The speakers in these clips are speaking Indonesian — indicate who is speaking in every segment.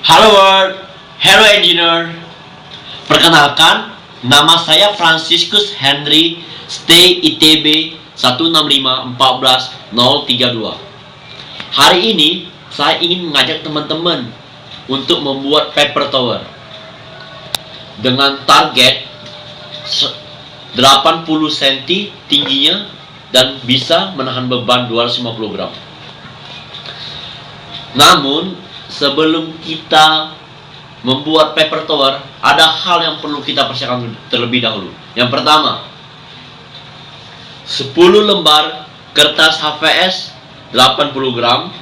Speaker 1: Halo World, hello engineer. Perkenalkan, nama saya Franciscus Henry, stay ITB 16514032. Hari ini saya ingin mengajak teman-teman untuk membuat paper tower dengan target 80 cm tingginya dan bisa menahan beban 250 gram. Namun sebelum kita membuat paper tower, ada hal yang perlu kita persiapkan terlebih dahulu. Yang pertama, 10 lembar kertas HVS 80 gram,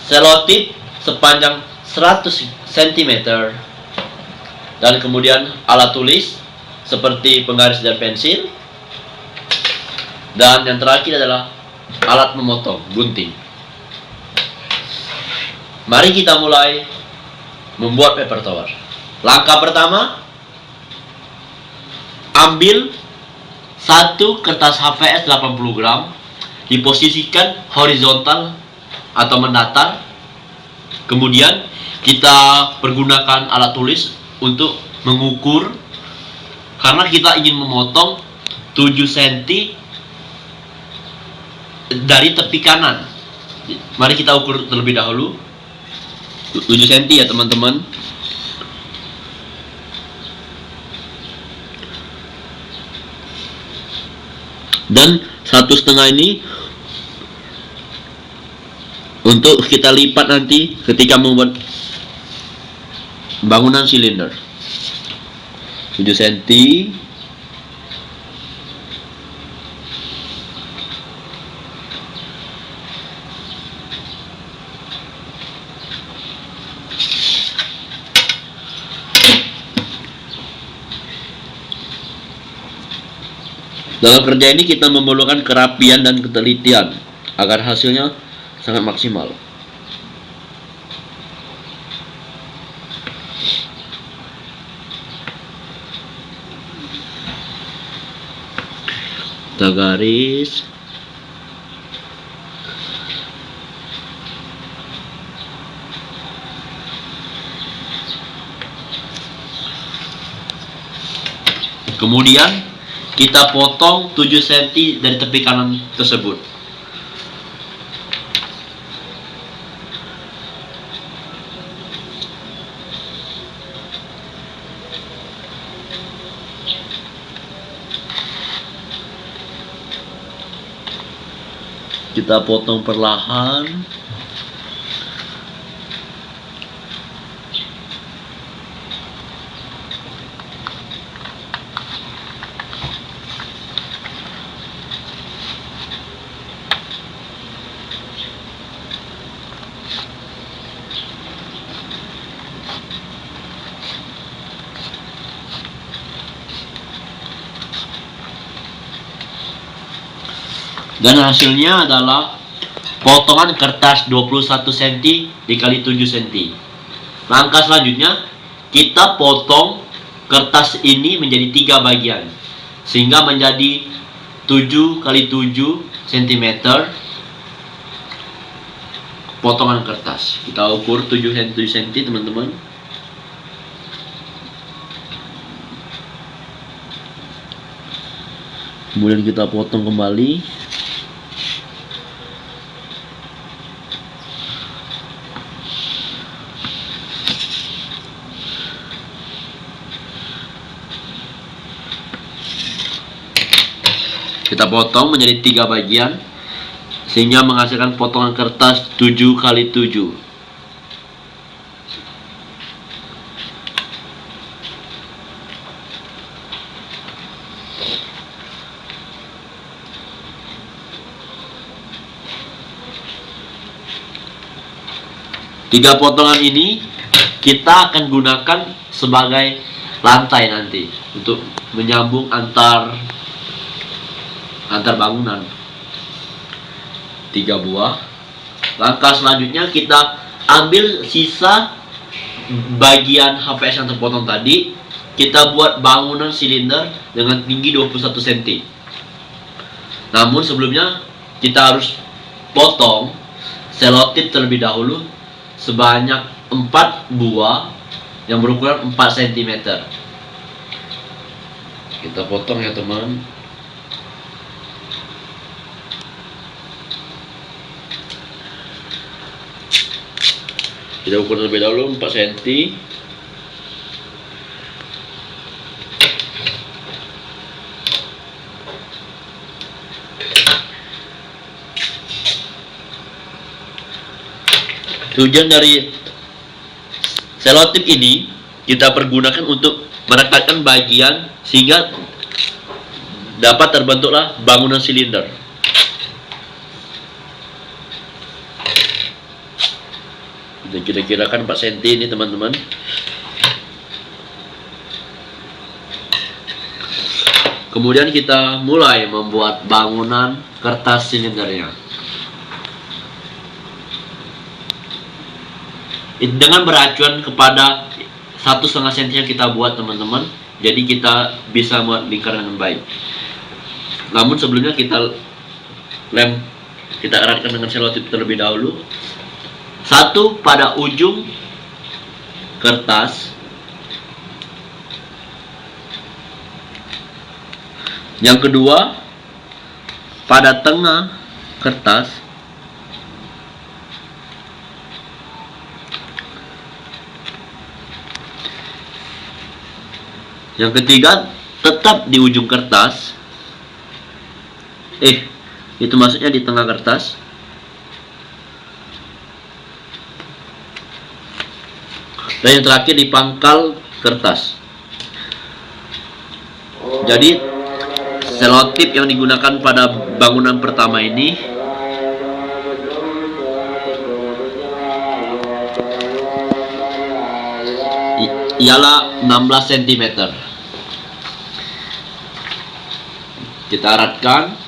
Speaker 1: selotip sepanjang 100 cm, dan kemudian alat tulis seperti penggaris dan pensil, dan yang terakhir adalah alat memotong, gunting. Mari kita mulai membuat paper tower. Langkah pertama, ambil satu kertas HVS 80 gram, diposisikan horizontal atau mendatar. Kemudian kita pergunakan alat tulis untuk mengukur, karena kita ingin memotong 7 cm dari tepi kanan. Mari kita ukur terlebih dahulu 7 cm ya teman-teman. Dan 1,5 ini untuk kita lipat nanti ketika membuat bangunan silinder. 7 cm. Dalam kerja ini kita memerlukan kerapian dan ketelitian agar hasilnya sangat maksimal. Kita garis. Kemudian kita potong 7 cm dari tepi kanan tersebut. Kita potong perlahan. Dan hasilnya adalah potongan kertas 21 cm dikali 7 cm. Langkah selanjutnya, kita potong kertas ini menjadi 3 bagian, sehingga menjadi 7 kali 7 cm potongan kertas. Kita ukur 7 cm teman-teman. Kemudian kita potong kembali. Kita potong menjadi 3 bagian sehingga menghasilkan potongan kertas 7 kali 7. Tiga potongan ini kita akan gunakan sebagai lantai nanti untuk menyambung antar bangunan. 3 buah. Langkah selanjutnya kita ambil sisa bagian HVS yang terpotong tadi, kita buat bangunan silinder dengan tinggi 21 cm. Namun sebelumnya kita harus potong selotip terlebih dahulu sebanyak 4 buah yang berukuran 4 cm. Kita potong ya teman. Kita ukur terlebih dahulu 4 cm. Tujuan dari selotip ini kita pergunakan untuk merekatkan bagian sehingga dapat terbentuklah bangunan silinder. Kita kirakan 4 cm ini teman-teman. Kemudian kita mulai membuat bangunan kertas silindernya. Dengan beracuan kepada 1,5 cm yang kita buat teman-teman, jadi kita bisa buat lingkaran dengan baik. Namun sebelumnya kita eratkan dengan selotip terlebih dahulu. Satu pada ujung kertas, yang kedua pada tengah kertas, yang ketiga tetap di ujung kertas. Itu maksudnya di tengah kertas. Dan yang terakhir di pangkal kertas. Jadi selotip yang digunakan pada bangunan pertama ini ialah 16 cm. Kita eratkan.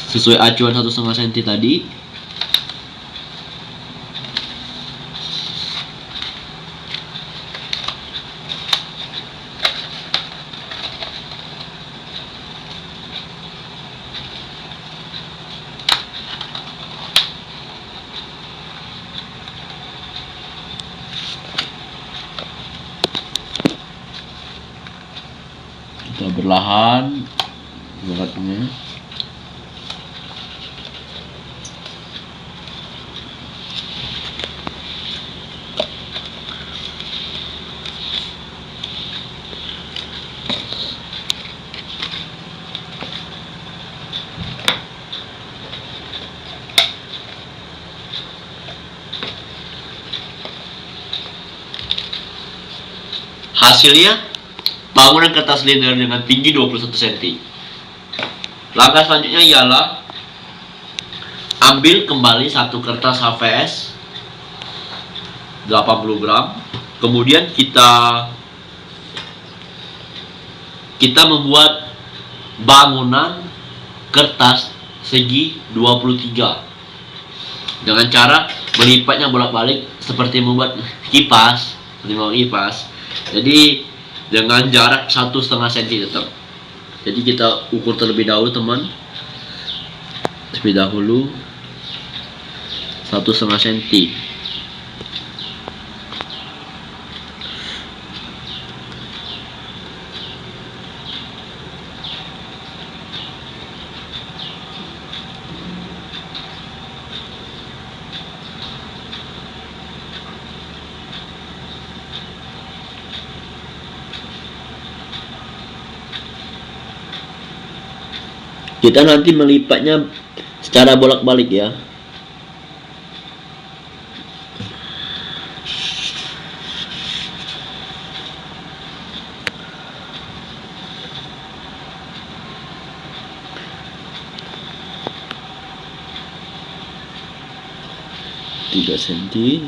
Speaker 1: Sesuai acuan 1,5 cm tadi. Kita berlahan beratnya. Hasilnya bangunan kertas silinder dengan tinggi 21 cm. Langkah selanjutnya ialah ambil kembali satu kertas HVS 80 gram. Kemudian kita membuat bangunan kertas segi 23 dengan cara melipatnya bolak-balik seperti membuat kipas, Jadi dengan jarak 1,5 cm tetap. Jadi kita ukur terlebih dahulu teman. Terlebih dahulu 1,5 cm. Kita nanti melipatnya secara bolak-balik ya. Tiga senti.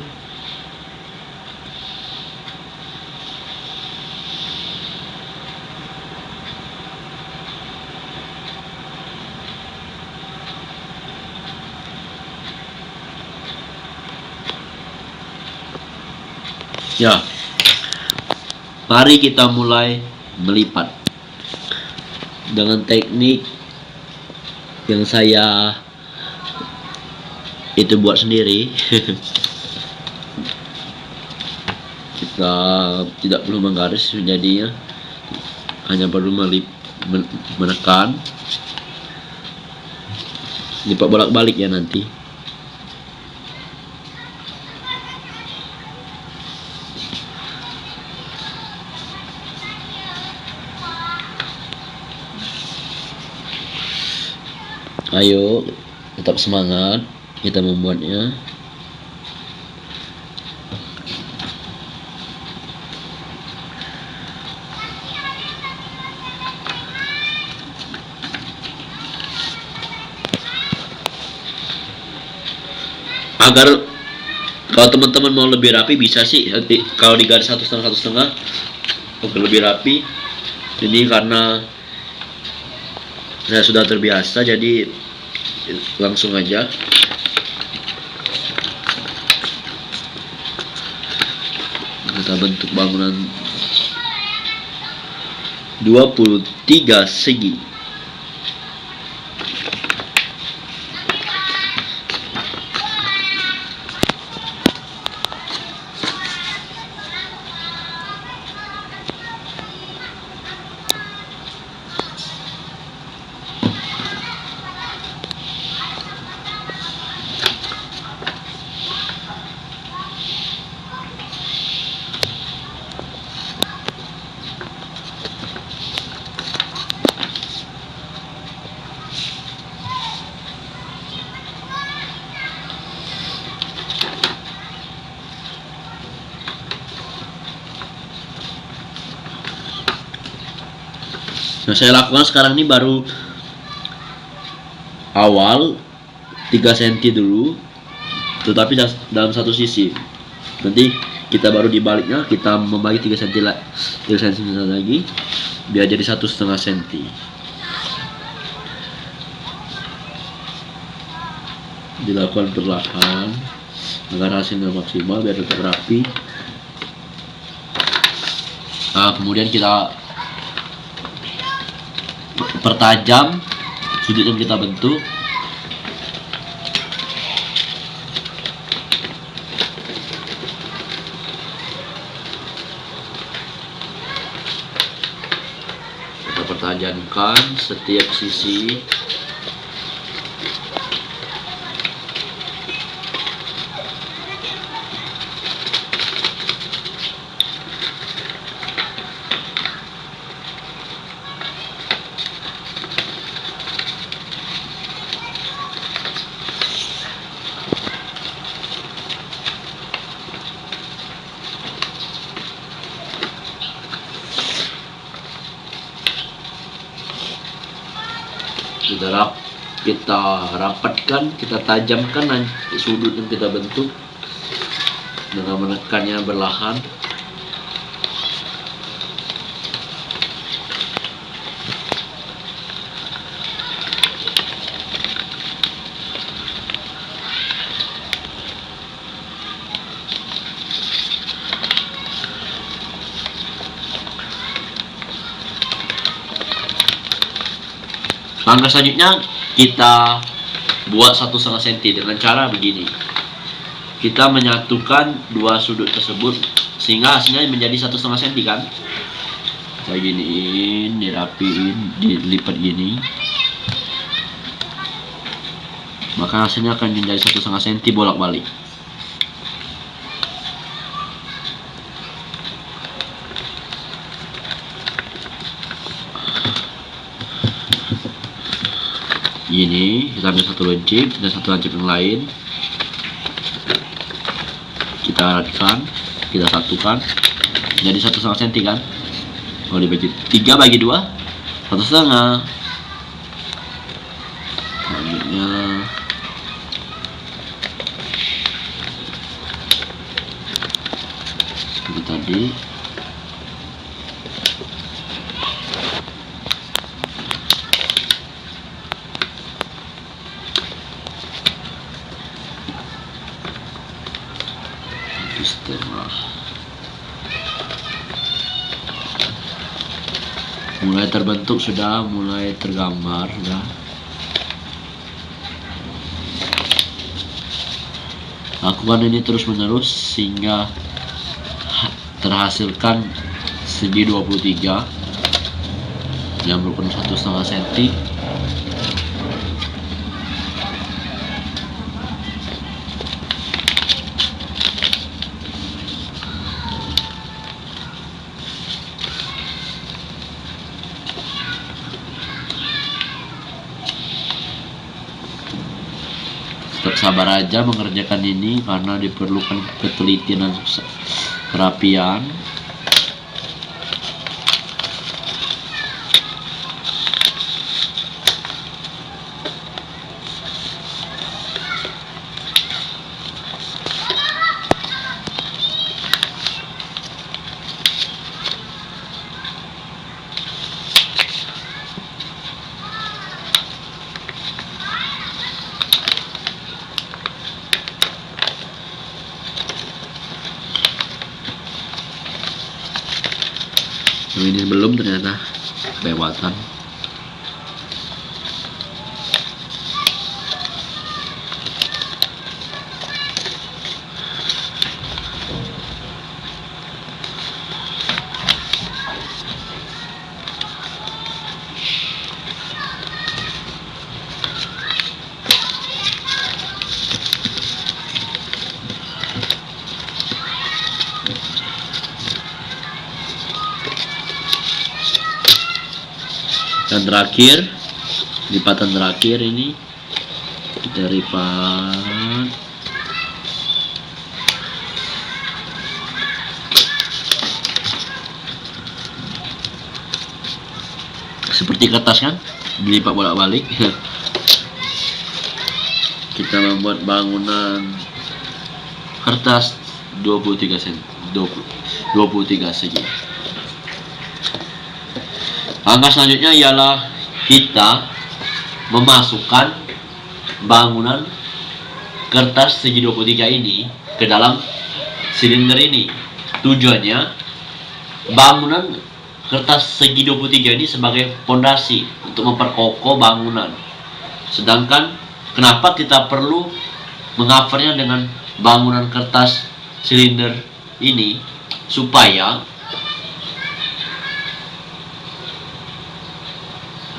Speaker 1: Ya, mari kita mulai melipat dengan teknik yang saya itu buat sendiri. Kita tidak perlu menggaris, jadinya hanya perlu menekan, lipat bolak-balik ya nanti. Ayo tetap semangat kita membuatnya. Agar kalau teman-teman mau lebih rapi bisa sih kalau digaris 1,5 agar lebih rapi. Ini karena saya sudah terbiasa, jadi langsung aja. Kita bentuk bangunan 23 segi. Nah, saya lakukan sekarang ini baru awal 3 cm dulu, tetapi dalam satu sisi. Nanti kita baru dibaliknya, kita membagi 3 cm lagi biar jadi 1,5 cm. Dilakukan perlahan agar hasilnya maksimal biar tetap rapi. Nah, kemudian kita pertajam sudut yang kita bentuk. Kita pertajamkan setiap sisi. Kita rapatkan, kita tajamkan nanti sudut yang kita bentuk dengan menekannya berlahan. Langkah selanjutnya kita buat 1,5 cm dengan cara begini. Kita menyatukan dua sudut tersebut sehingga hasilnya menjadi 1,5 cm kan. Kayak giniin, dirapiin, dilipat gini. Maka hasilnya akan menjadi 1,5 cm bolak-balik. Gini, kita ambil satu lancip dan satu lancip yang lain, kita rapikan, kita satukan jadi 1,5 cm kan. Kalau dibagi 3 bagi 2, 1,5. Selanjutnya seperti tadi. Setengah. Mulai terbentuk sudah, mulai tergambar sudah. Lakukan ini terus menerus sehingga terhasilkan segi 23 yang berukuran 1,5 cm. Sabar aja mengerjakan ini karena diperlukan ketelitian dan kerapian. Ini belum, ternyata kelewatan. Dan terakhir, lipatan terakhir ini kita lipat. Seperti kertas kan, dilipat bolak-balik. Kita membuat bangunan kertas 23 cm, 23 segi. Langkah selanjutnya ialah kita memasukkan bangunan kertas segi 23 ini ke dalam silinder ini. Tujuannya, bangunan kertas segi 23 ini sebagai fondasi untuk memperkokoh bangunan. Sedangkan kenapa kita perlu mengcovernya dengan bangunan kertas silinder ini? Supaya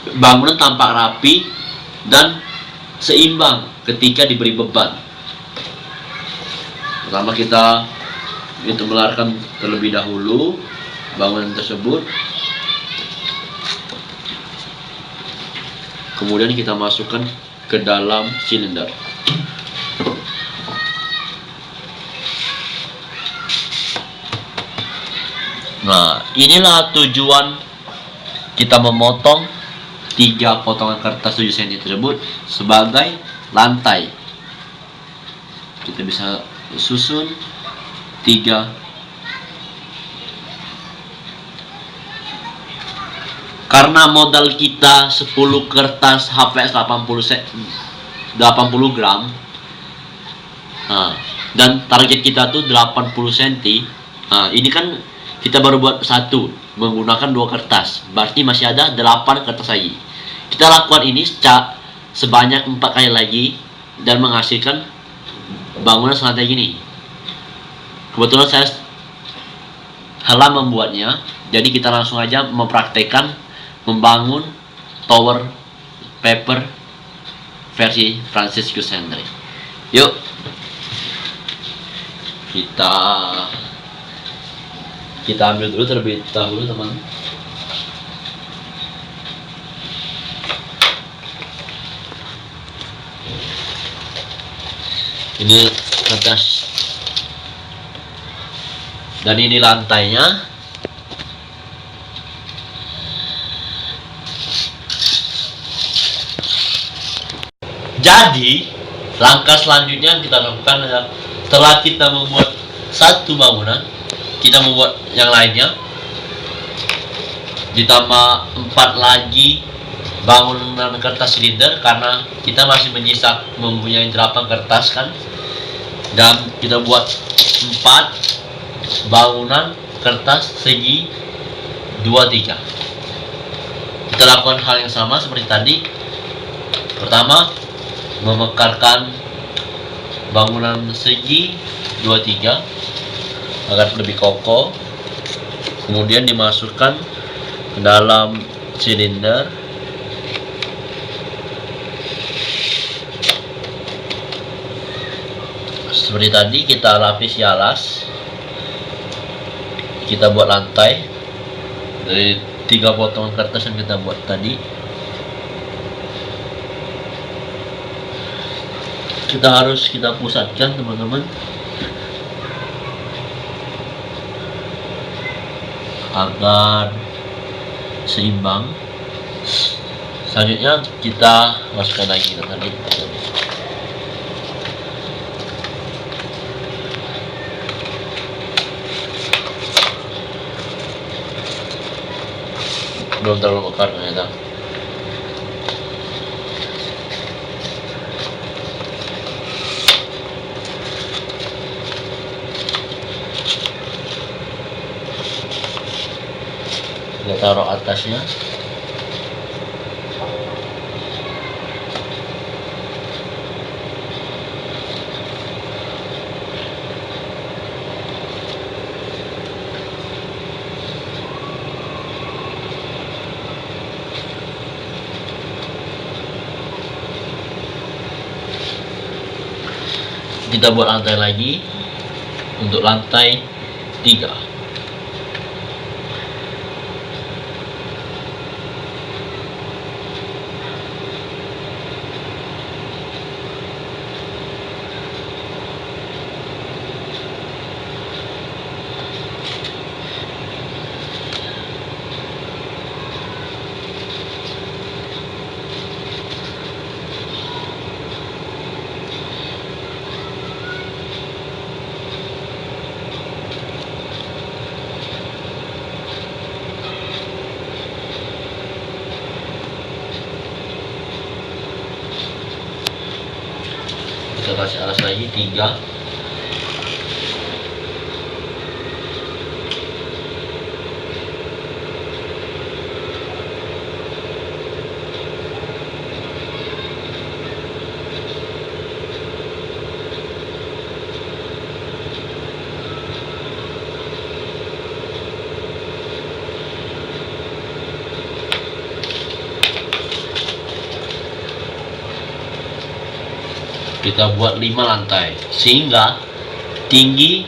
Speaker 1: bangunan tampak rapi dan seimbang ketika diberi beban. Pertama kita melarkan terlebih dahulu bangunan tersebut. Kemudian kita masukkan ke dalam silinder. Nah, inilah tujuan kita memotong 3 potongan kertas 7 cm tersebut sebagai lantai. Kita bisa susun 3 karena modal kita 10 kertas HVS 80 gram. Nah, dan target kita tuh 80 cm. Nah, ini kan kita baru buat satu menggunakan 2 kertas, berarti masih ada 8 kertas lagi. Kita lakukan ini sebanyak 4 kali lagi dan menghasilkan bangunan selantai gini. Kebetulan saya halam membuatnya, jadi kita langsung aja mempraktekkan membangun tower paper versi Franciscus Henry. Yuk, kita ambil dulu terlebih dahulu, teman. Ini kertas dan ini lantainya. Jadi langkah selanjutnya yang kita lakukan adalah setelah kita membuat satu bangunan, kita membuat yang lainnya, ditambah 4 lagi bangunan kertas silinder karena kita masih mempunyai 8 kertas kan. Dan kita buat 4 bangunan kertas segi 23. Kita lakukan hal yang sama seperti tadi. Pertama, memekarkan bangunan segi 23 agar lebih kokoh. Kemudian dimasukkan ke dalam silinder. Seperti tadi kita lapisi alas, kita buat lantai dari 3 potongan kertas yang kita buat tadi. Kita pusatkan teman-teman agar seimbang. Selanjutnya kita masukkan lagi tadi. Belum terlalu mekar ternyata. Kita taruh atasnya. Kita buat lantai lagi untuk lantai 3. Kita kasih alas lagi 3. Kita buat 5 lantai sehingga tinggi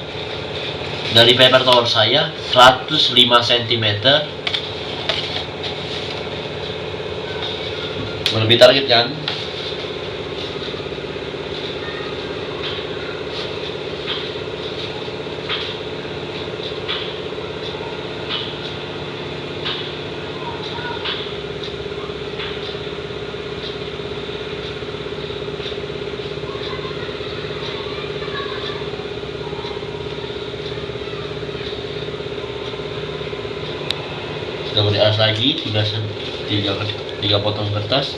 Speaker 1: dari paper tower saya 105 cm, lebih target kan. Kita beri alas lagi 3 potong kertas.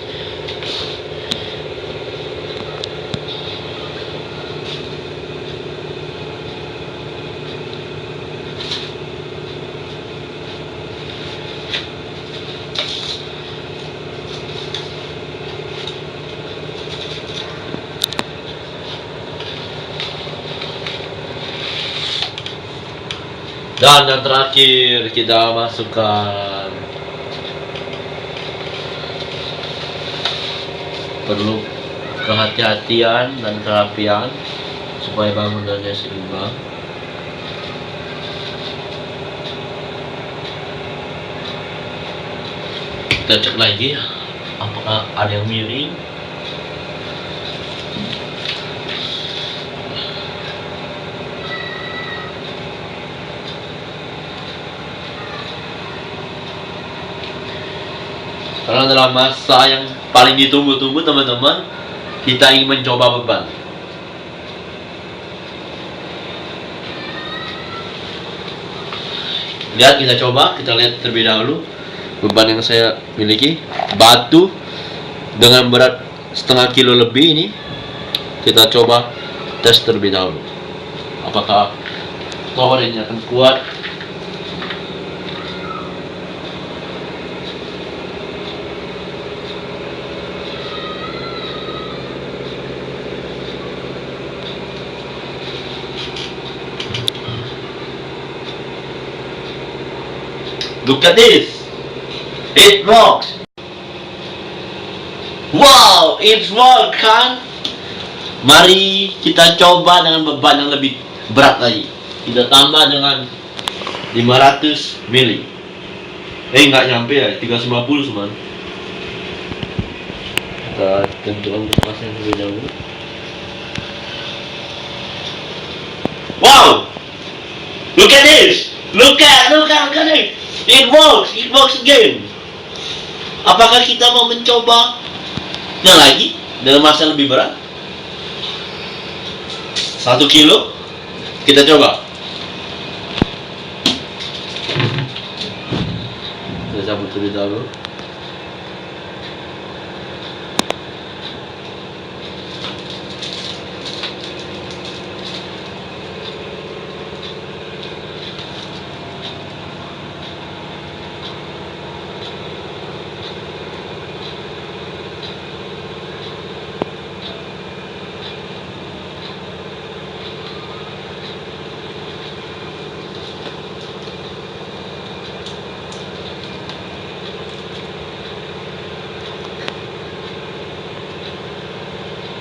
Speaker 1: Dan yang terakhir kita masukkan, perlu kehati-hatian dan kerapian supaya bangunannya seimbang. Kita cek lagi apakah ada yang miring. Karena dalam masa yang paling ditunggu-tunggu teman-teman, kita ingin mencoba beban. Lihat, kita coba, kita lihat terlebih dahulu beban yang saya miliki. Batu dengan berat setengah kilo lebih ini, kita coba tes terlebih dahulu apakah tower ini akan kuat. Look at this. It works. Wow, it works kan? Mari kita coba dengan beban yang lebih berat lagi. Kita tambah dengan 500 mili. Nggak nyampe ya, 350 cuman. Kita tentukan kecepatan lebih dahulu. Wow! Look at this! Look at it! It works again. Apakah kita mau mencoba yang lagi dalam masa lebih berat? 1 kilo? Kita coba. Kita cabut terlebih dahulu.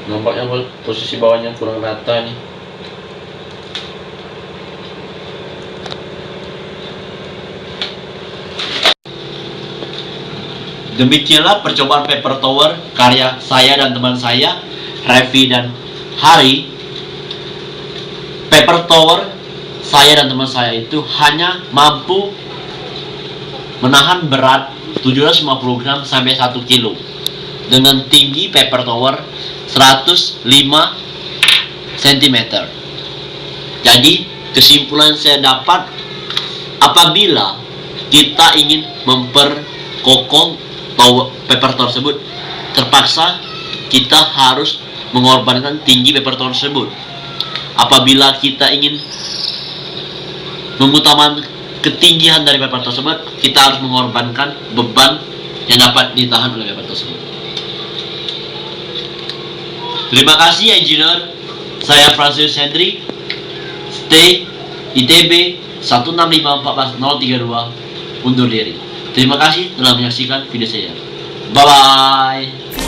Speaker 1: Nampaknya posisi bawahnya kurang rata nih. Demikianlah percobaan paper tower karya saya dan teman saya, Revi dan Hari. Paper tower saya dan teman saya itu hanya mampu menahan berat 750 gram sampai 1 kilo dengan tinggi paper tower 105 cm. Jadi kesimpulan saya dapat, apabila kita ingin memperkokoh paper tower tersebut, terpaksa kita harus mengorbankan tinggi paper tower tersebut. Apabila kita ingin mengutamakan ketinggian dari paper tersebut, kita harus mengorbankan beban yang dapat ditahan oleh paper tersebut. Terima kasih engineer. Saya Francis Hendry. Stay ITB 1651432 undur diri. Terima kasih telah menyaksikan video saya. Bye bye.